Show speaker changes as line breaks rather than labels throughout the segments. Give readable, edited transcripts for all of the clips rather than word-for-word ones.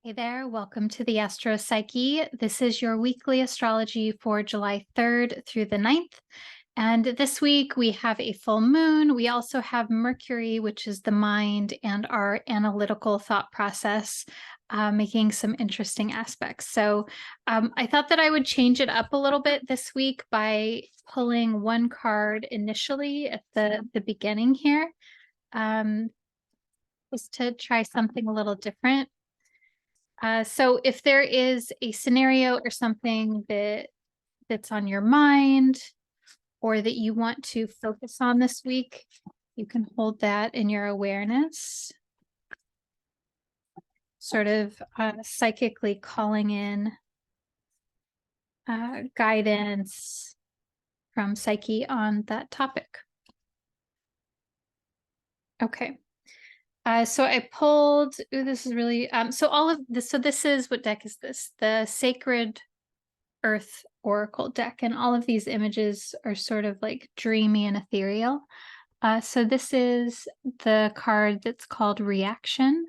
Hey there, welcome to the Astro Psyche. This is your weekly astrology for July 3rd through the 9th. And this week we have a full moon. We also have Mercury, which is the mind and our analytical thought process, making some interesting aspects. So I thought that I would change it up a little bit this week by pulling one card initially at the beginning here, just to try something a little different. So if there is a scenario or something that's on your mind or that you want to focus on this week, you can hold that in your awareness, sort of psychically calling in guidance from Psyche on that topic. Okay. So I pulled, ooh, this is really, so all of this, so this is, what deck is this? The Sacred Earth Oracle deck, and all of these images are sort of like dreamy and ethereal. So this is the card that's called Reaction.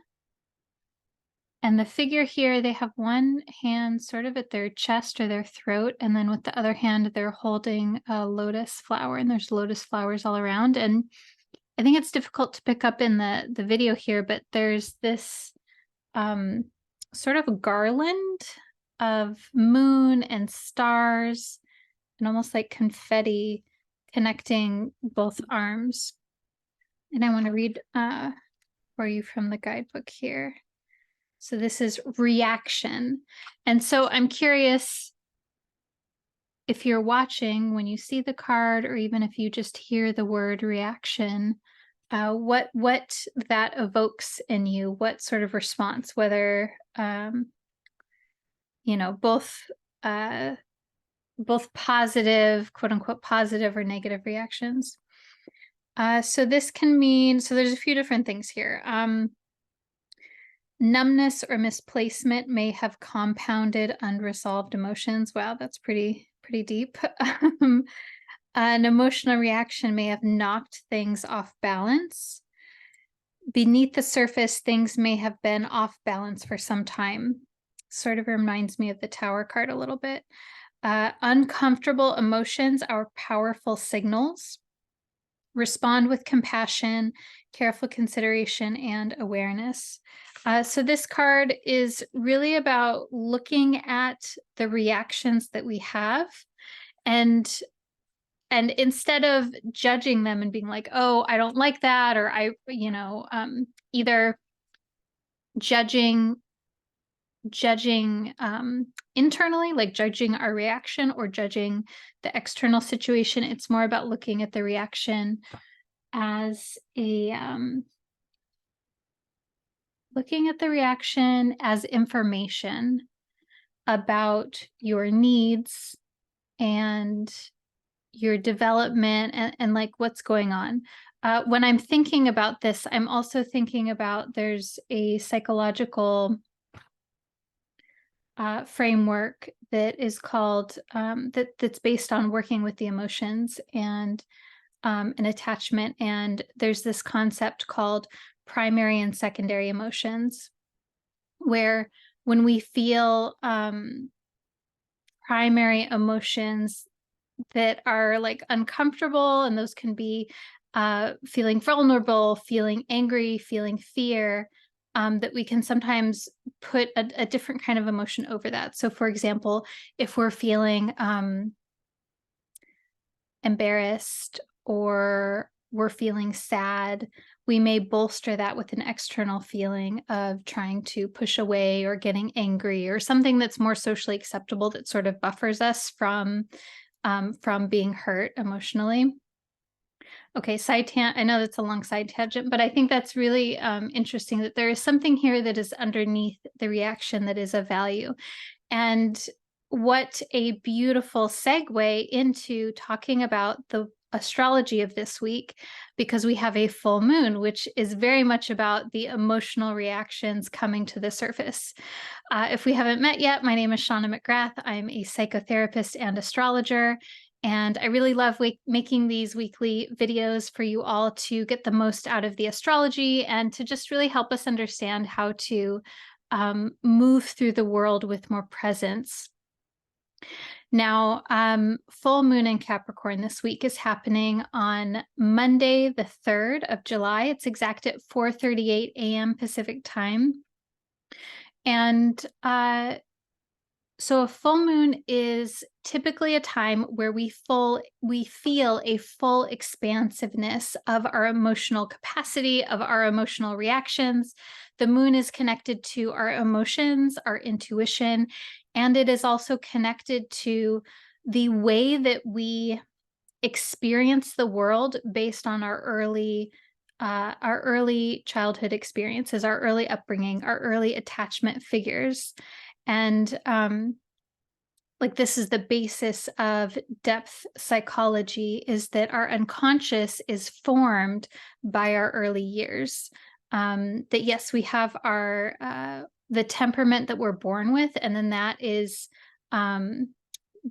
And the figure here, they have one hand sort of at their chest or their throat, and then with the other hand, they're holding a lotus flower, and there's lotus flowers all around. And I think it's difficult to pick up in the video here, but there's this sort of a garland of moon and stars and almost like confetti connecting both arms. And I want to read for you from the guidebook here. So this is Reaction. And so I'm curious if you're watching, when you see the card, or even if you just hear the word reaction, what that evokes in you, what sort of response, whether both positive, quote unquote, positive or negative reactions. So this can mean, so there's a few different things here. Numbness or misplacement may have compounded unresolved emotions. Wow, that's pretty deep. An emotional reaction may have knocked things off balance. Beneath the surface, things may have been off balance for some time. Sort of reminds me of the Tower card a little bit. Uncomfortable emotions are powerful signals. Respond with compassion, careful consideration, and awareness. So this card is really about looking at the reactions that we have, and instead of judging them and being like, oh, I don't like that, or either judging internally, like judging our reaction, or judging the external situation. It's more about looking at the reaction as information about your needs and your development and like what's going on. When I'm thinking about this, I'm also thinking about there's a psychological framework that is called that's based on working with the emotions and an attachment. And there's this concept called primary and secondary emotions, where when we feel primary emotions that are like uncomfortable, and those can be feeling vulnerable, feeling angry, feeling fear, that we can sometimes put a different kind of emotion over that. So for example, if we're feeling embarrassed or we're feeling sad, we may bolster that with an external feeling of trying to push away or getting angry, or something that's more socially acceptable that sort of buffers us from being hurt emotionally. Okay, I know that's a long side tangent, but I think that's really interesting that there is something here that is underneath the reaction that is of value. And what a beautiful segue into talking about the astrology of this week, because we have a full moon, which is very much about the emotional reactions coming to the surface. If we haven't met yet, my name is Shawna McGrath. I'm a psychotherapist and astrologer, and I really love making these weekly videos for you all to get the most out of the astrology and to just really help us understand how to move through the world with more presence. Now, full moon in Capricorn this week is happening on Monday, the 3rd of July. It's exact at 4:38 a.m. Pacific time. And so a full moon is typically a time where we feel a full expansiveness of our emotional capacity, of our emotional reactions. The moon is connected to our emotions, our intuition, and it is also connected to the way that we experience the world based on our early childhood experiences, our early upbringing, our early attachment figures. And like this is the basis of depth psychology, is that our unconscious is formed by our early years. That yes, we have our the temperament that we're born with, and then that is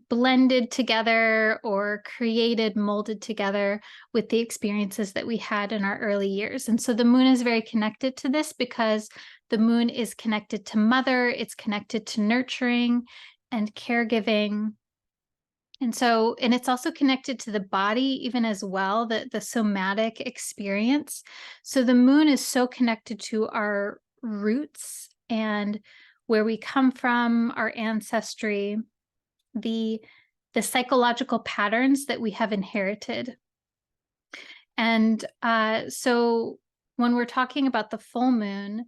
blended together or created, molded together with the experiences that we had in our early years. And so the moon is very connected to this because the moon is connected to mother, it's connected to nurturing and caregiving. And so, and it's also connected to the body even as well, the somatic experience. So the moon is so connected to our roots and where we come from, our ancestry, the psychological patterns that we have inherited. And so when we're talking about the full moon,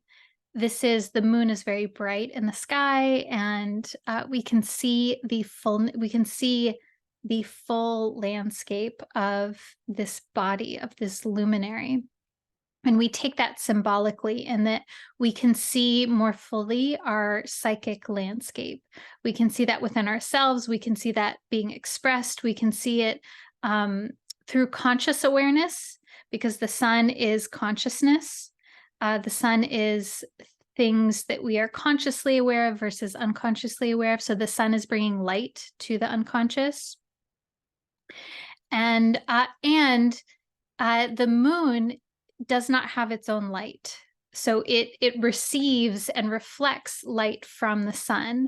the moon is very bright in the sky, and we can see the full landscape of this body, of this luminary. And we take that symbolically in that we can see more fully our psychic landscape. We can see that within ourselves. We can see that being expressed. We can see it through conscious awareness, because the sun is consciousness. The sun is things that we are consciously aware of versus unconsciously aware of. So the sun is bringing light to the unconscious. And the moon does not have its own light. So it receives and reflects light from the sun.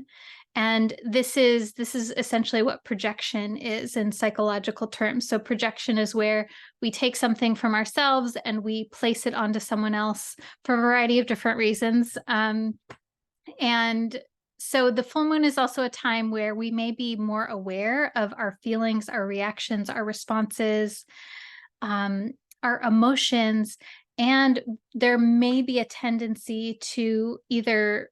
And this is essentially what projection is in psychological terms. So projection is where we take something from ourselves and we place it onto someone else for a variety of different reasons. And so the full moon is also a time where we may be more aware of our feelings, our reactions, our responses, our emotions, and there may be a tendency to either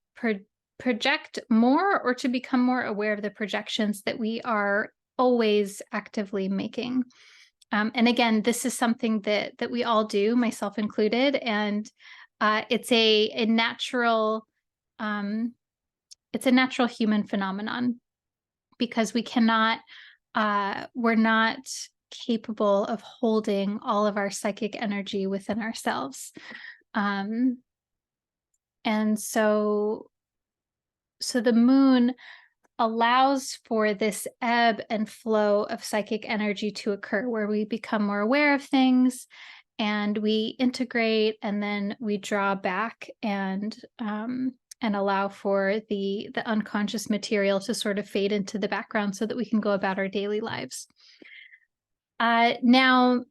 project more or to become more aware of the projections that we are always actively making. And again, this is something that we all do, myself included, and it's a natural human phenomenon, because we're not capable of holding all of our psychic energy within ourselves. And so the moon allows for this ebb and flow of psychic energy to occur, where we become more aware of things and we integrate, and then we draw back and allow for the unconscious material to sort of fade into the background so that we can go about our daily lives. Now,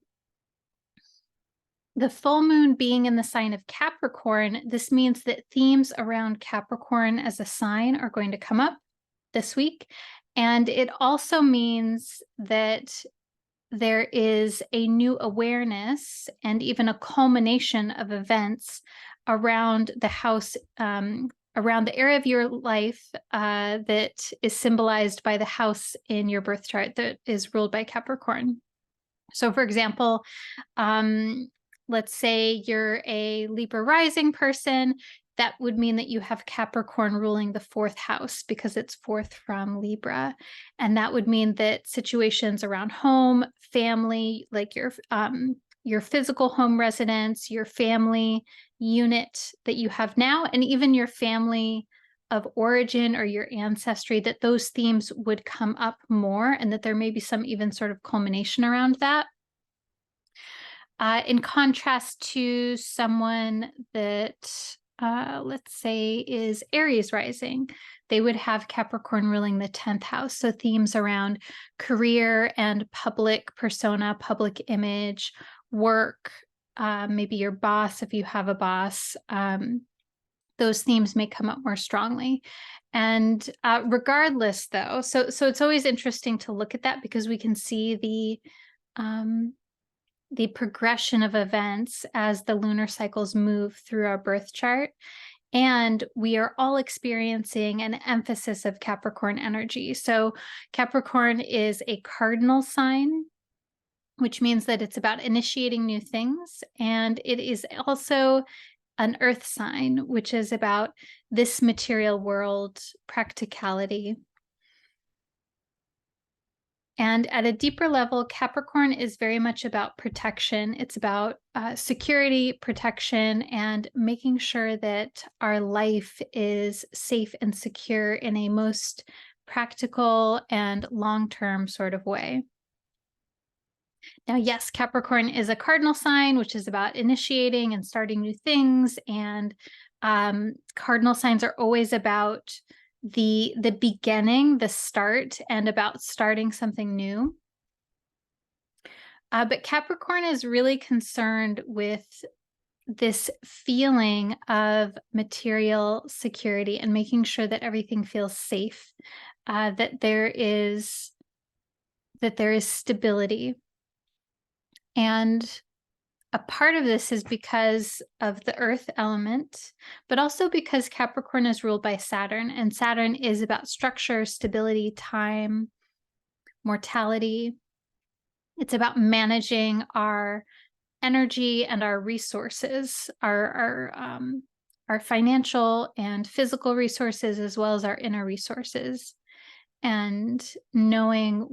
the full moon being in the sign of Capricorn, this means that themes around Capricorn as a sign are going to come up this week. And it also means that there is a new awareness and even a culmination of events around the house, around the area of your life that is symbolized by the house in your birth chart that is ruled by Capricorn. So for example, let's say you're a Libra rising person. That would mean that you have Capricorn ruling the 4th house, because it's 4th from Libra. And that would mean that situations around home, family, like your physical home residence, your family unit that you have now, and even your family of origin or your ancestry, that those themes would come up more, and that there may be some even sort of culmination around that. In contrast to someone that let's say, is Aries rising, they would have Capricorn ruling the 10th house. So themes around career and public persona, public image, work, maybe your boss, if you have a boss, those themes may come up more strongly. And regardless, though, so it's always interesting to look at that, because we can see the progression of events as the lunar cycles move through our birth chart. And we are all experiencing an emphasis of Capricorn energy. So Capricorn is a cardinal sign, which means that it's about initiating new things. And it is also an earth sign, which is about this material world, practicality. And at a deeper level, Capricorn is very much about protection. It's about security, protection, and making sure that our life is safe and secure in a most practical and long-term sort of way. Now, yes, Capricorn is a cardinal sign, which is about initiating and starting new things. And cardinal signs are always about the beginning, the start, and about starting something new. But Capricorn is really concerned with this feeling of material security and making sure that everything feels safe, that there is stability. And a part of this is because of the earth element, but also because Capricorn is ruled by Saturn, and Saturn is about structure, stability, time, mortality. It's about managing our energy and our resources, our financial and physical resources, as well as our inner resources, and knowing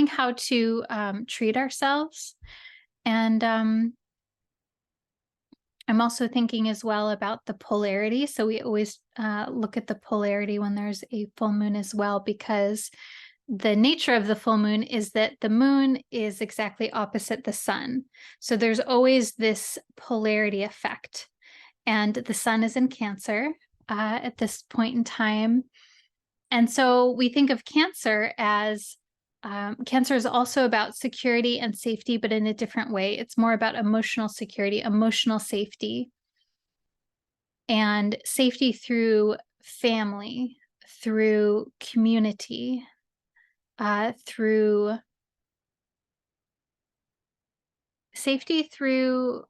how to treat ourselves. And I'm also thinking as well about the polarity. So we always look at the polarity when there's a full moon as well, because the nature of the full moon is that the moon is exactly opposite the sun. So there's always this polarity effect. And the sun is in Cancer at this point in time. And so we think of Cancer as Cancer is also about security and safety, but in a different way. It's more about emotional security, emotional safety, and safety through family, through community, through safety through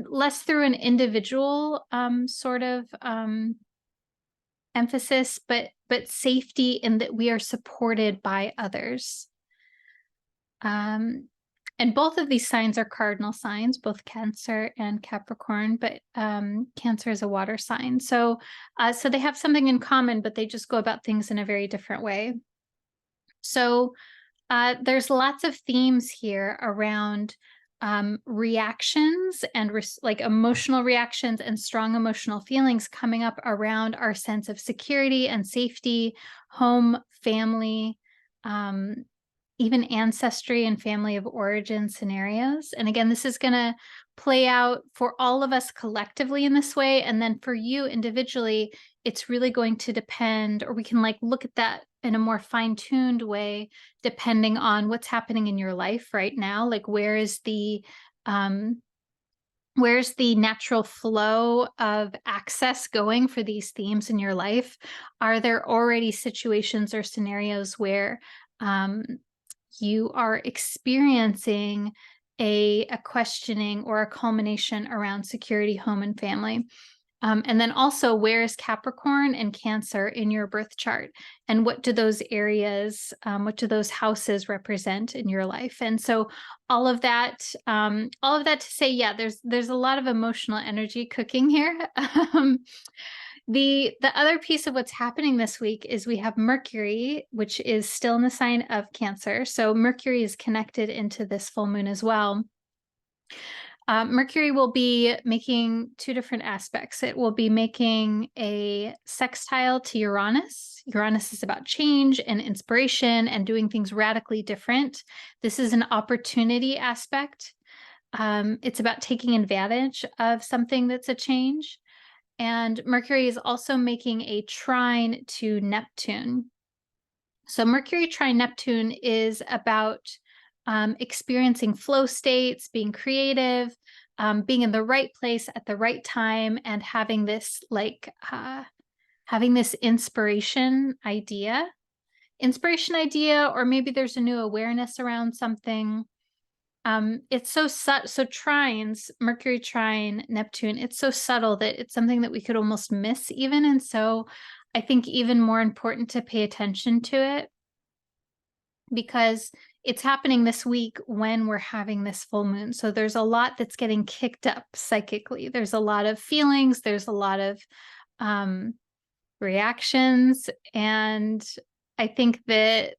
less through an individual sort of emphasis, but safety in that we are supported by others. And both of these signs are cardinal signs, both Cancer and Capricorn, but Cancer is a water sign. So they have something in common, but they just go about things in a very different way. So there's lots of themes here around reactions and like emotional reactions and strong emotional feelings coming up around our sense of security and safety, home, family, even ancestry and family of origin scenarios. And again, this is going to play out for all of us collectively in this way. And then for you individually, it's really going to depend, or we can like look at that in a more fine-tuned way, depending on what's happening in your life right now. Like where's the natural flow of access going for these themes in your life? Are there already situations or scenarios where you are experiencing a questioning or a culmination around security, home, and family? And then also, where is Capricorn and Cancer in your birth chart? And what do those areas, what do those houses represent in your life? And so all of that to say, yeah, there's a lot of emotional energy cooking here. The other piece of what's happening this week is we have Mercury, which is still in the sign of Cancer. So Mercury is connected into this full moon as well. Mercury will be making two different aspects. It will be making a sextile to Uranus. Uranus is about change and inspiration and doing things radically different. This is an opportunity aspect. It's about taking advantage of something that's a change. And Mercury is also making a trine to Neptune. So Mercury trine Neptune is about experiencing flow states, being creative, being in the right place at the right time, and having this inspiration idea, or maybe there's a new awareness around something. It's so trines, Mercury trine Neptune, it's so subtle that it's something that we could almost miss even. And so I think even more important to pay attention to it, because it's happening this week when we're having this full moon. So there's a lot that's getting kicked up psychically. There's a lot of feelings, there's a lot of reactions. And I think that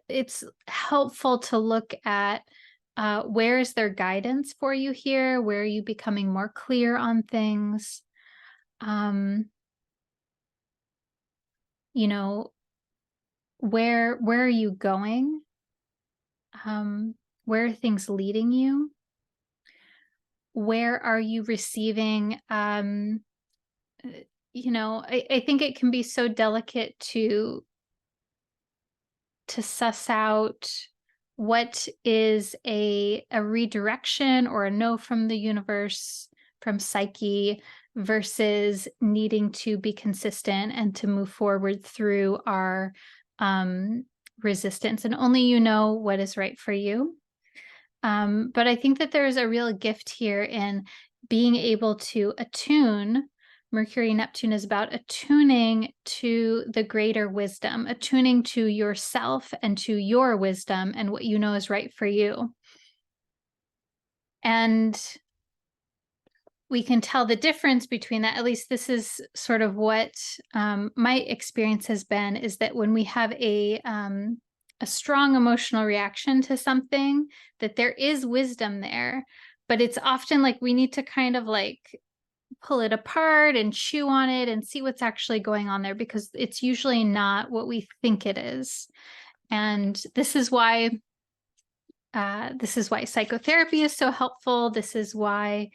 it's helpful to look at where is there guidance for you here? Where are you becoming more clear on things? You know, where are you going? Where are things leading you? Where are you receiving? I think it can be so delicate to suss out what is a redirection or a no from the universe, from psyche, versus needing to be consistent and to move forward through our resistance. And only you know what is right for you. But I think that there's a real gift here in being able to attune. Mercury Neptune is about attuning to the greater wisdom, attuning to yourself and to your wisdom and what you know is right for you. And we can tell the difference between that. At least this is sort of what my experience has been, is that when we have a strong emotional reaction to something, that there is wisdom there, but it's often like we need to kind of like pull it apart and chew on it and see what's actually going on there, because it's usually not what we think it is. And this is why psychotherapy is so helpful. This is why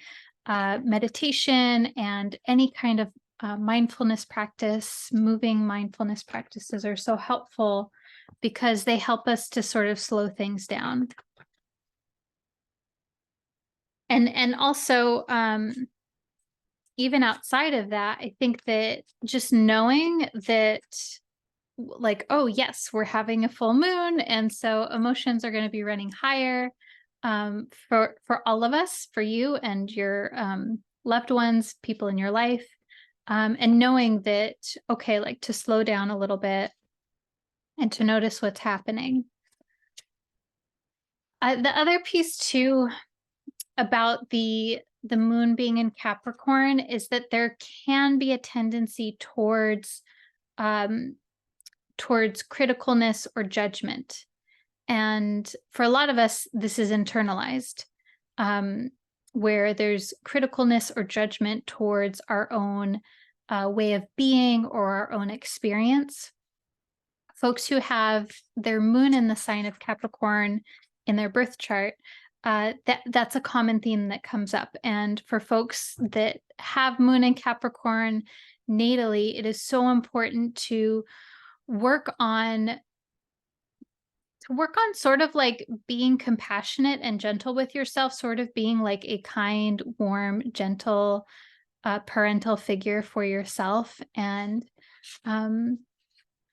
meditation and any kind of mindfulness practice, moving mindfulness practices are so helpful, because they help us to sort of slow things down. And also, even outside of that, I think that just knowing that, like, oh yes, we're having a full moon, and so emotions are going to be running higher for all of us, for you and your loved ones, people in your life, and knowing that, okay, like to slow down a little bit and to notice what's happening. The other piece too about the moon being in Capricorn is that there can be a tendency towards criticalness or judgment. And for a lot of us, this is internalized, where there's criticalness or judgment towards our own way of being or our own experience. Folks who have their moon in the sign of Capricorn in their birth chart, that's a common theme that comes up. And for folks that have moon in Capricorn natally, it is so important to work on sort of like being compassionate and gentle with yourself, sort of being like a kind, warm, gentle parental figure for yourself, and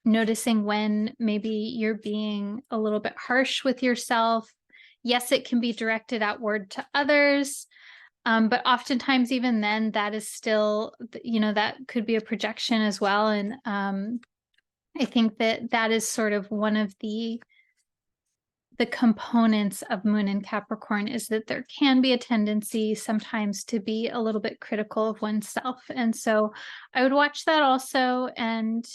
noticing when maybe you're being a little bit harsh with yourself. Yes, it can be directed outward to others, but oftentimes even then, that is still, that could be a projection as well. And I think that is sort of one of the components of moon in Capricorn, is that there can be a tendency sometimes to be a little bit critical of oneself. And so I would watch that also, and,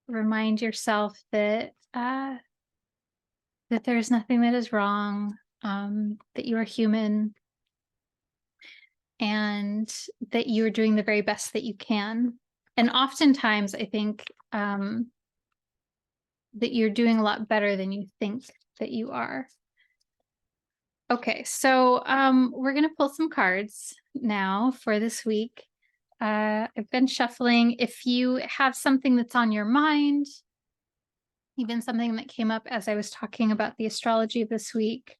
remind yourself that that there's nothing that is wrong, that you are human, and that you are doing the very best that you can. And oftentimes, I think that you're doing a lot better than you think that you are. Okay, so we're gonna pull some cards now for this week. I've been shuffling. If you have something that's on your mind, even something that came up as I was talking about the astrology this week,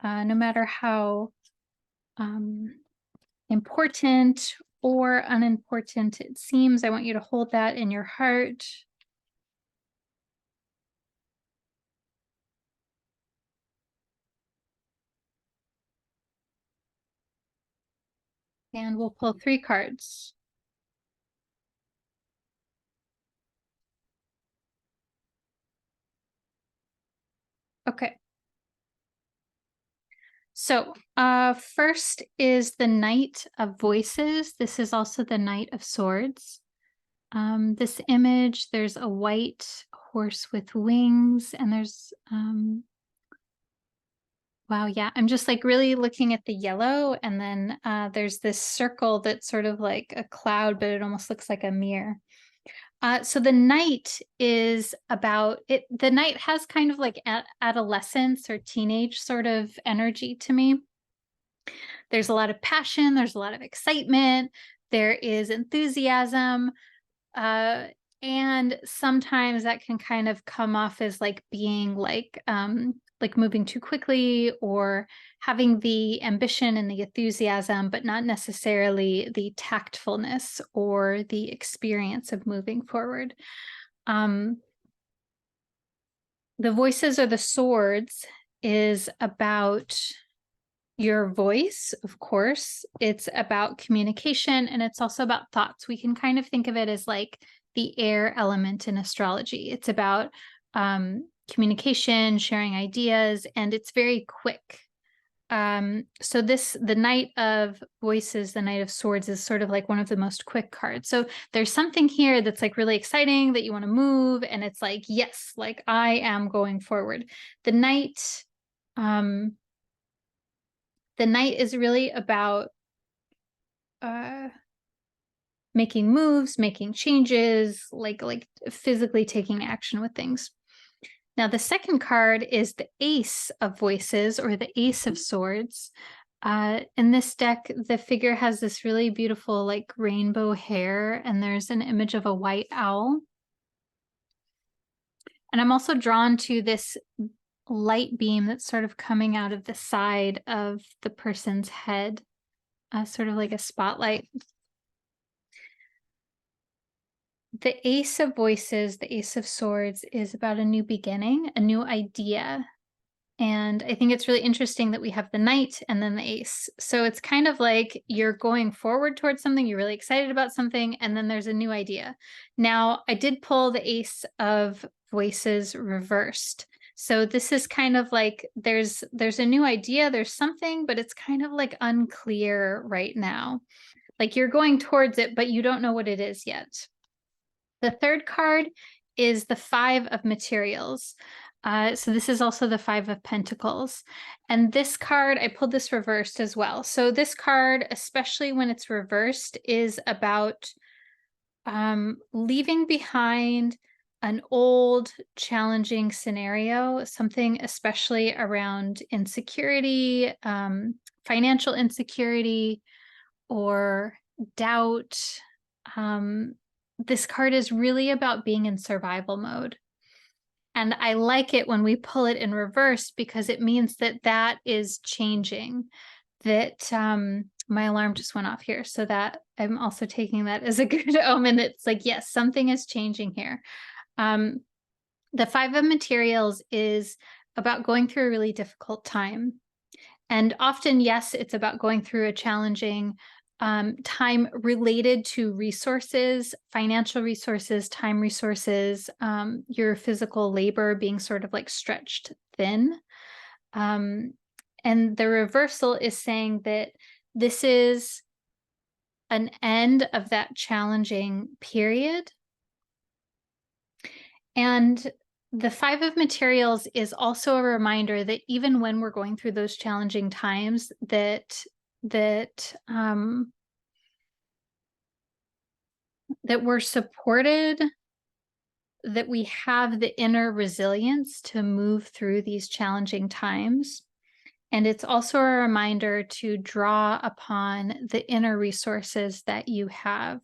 no matter how important or unimportant it seems, I want you to hold that in your heart. And we'll pull 3 cards. Okay. So first is the Knight of Voices. This is also the Knight of Swords. This image, there's a white horse with wings, and there's, wow, yeah, I'm just like really looking at the yellow, and then there's this circle that's sort of like a cloud, but it almost looks like a mirror. So the Knight is about it. The Knight has kind of like adolescence or teenage sort of energy to me. There's a lot of passion, there's a lot of excitement, there is enthusiasm, and sometimes that can kind of come off as like being like moving too quickly or having the ambition and the enthusiasm, but not necessarily the tactfulness or the experience of moving forward. The Voices or the Swords is about your voice, of course. It's about communication, and it's also about thoughts. We can kind of think of it as like the air element in astrology. It's about communication, sharing ideas, and it's very quick. So the Knight of Voices, the Knight of Swords, is sort of like one of the most quick cards. So there's something here that's like really exciting that you want to move, and it's like, yes, like I am going forward. The Knight, the Knight is really about making moves, making changes, like physically taking action with things. Now, the second card is the Ace of Voices or the Ace of Swords. In this deck, the figure has this really beautiful like rainbow hair, and there's an image of a white owl. And I'm also drawn to this light beam that's sort of coming out of the side of the person's head, sort of like a spotlight. The Ace of Voices, the Ace of Swords, is about a new beginning, a new idea. And I think it's really interesting that we have the Knight and then the Ace. So it's kind of like you're going forward towards something, you're really excited about something, and then there's a new idea. Now, I did pull the Ace of Voices reversed. So this is kind of like there's a new idea, there's something, but it's kind of like unclear right now. Like you're going towards it, but you don't know what it is yet. The third card is the Five of Materials. So this is also the Five of Pentacles. And this card, I pulled this reversed as well. So this card, especially when it's reversed, is about leaving behind an old, challenging scenario, something especially around insecurity, financial insecurity, or doubt. This card is really about being in survival mode. And I like it when we pull it in reverse because it means that that is changing. That my alarm just went off here. So that I'm also taking that as a good omen. It's like, yes, something is changing here. The Five of Materials is about going through a really difficult time. And often, yes, it's about going through a challenging time related to resources, financial resources, time resources, your physical labor being sort of like stretched thin. And the reversal is saying that this is an end of that challenging period. And the Five of Materials is also a reminder that even when we're going through those challenging times, that we're supported, that we have the inner resilience to move through these challenging times. And it's also a reminder to draw upon the inner resources that you have.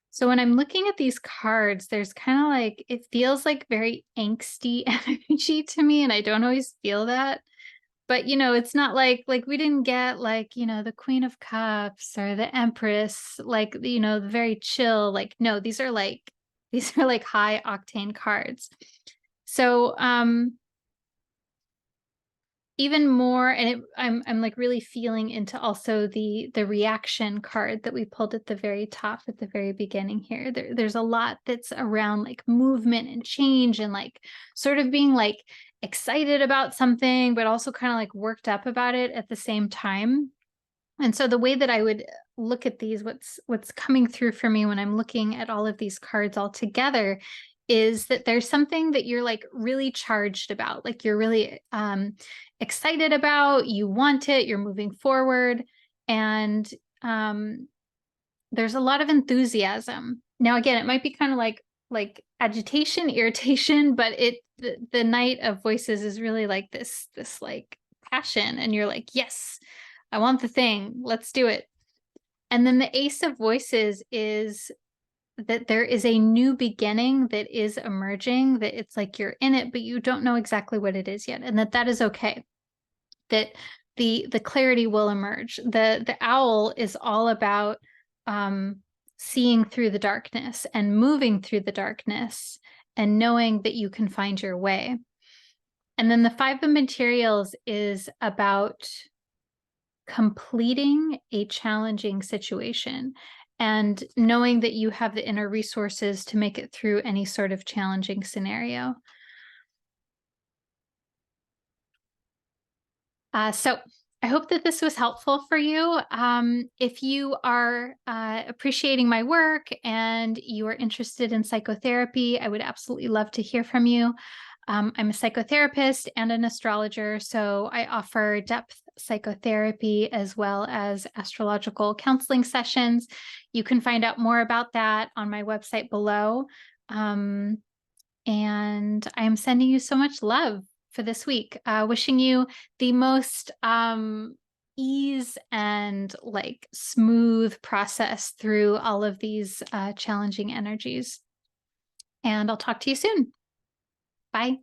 So when I'm looking at these cards, there's kind of like, it feels like very angsty energy to me, and I don't always feel that. But, it's not like we didn't get like, the Queen of Cups or the Empress, like, the very chill, like, no, these are like high octane cards. So, even more, and I'm like really feeling into also the reaction card that we pulled at the very top at the very beginning here. There's a lot that's around like movement and change, and like sort of being like excited about something, but also kind of like worked up about it at the same time. And so the way that I would look at these, what's coming through for me when I'm looking at all of these cards all together, is that there's something that you're like really charged about, like you're really excited about, you want it, you're moving forward, and there's a lot of enthusiasm. Now, again, it might be kind of like agitation, irritation, but the Knight of Voices is really like this like passion, and you're like, yes, I want the thing, let's do it. And then the Ace of Voices is that there is a new beginning that is emerging, that it's like you're in it, but you don't know exactly what it is yet, and that is okay. That the clarity will emerge. The owl is all about seeing through the darkness and moving through the darkness and knowing that you can find your way. And then the Five of Materials is about completing a challenging situation and knowing that you have the inner resources to make it through any sort of challenging scenario. So I hope that this was helpful for you. If you are appreciating my work and you are interested in psychotherapy, I would absolutely love to hear from you. I'm a psychotherapist and an astrologer, so I offer depth psychotherapy as well as astrological counseling sessions. You can find out more about that on my website below. And I am sending you so much love for this week. Wishing you the most ease and like smooth process through all of these challenging energies. And I'll talk to you soon. Bye.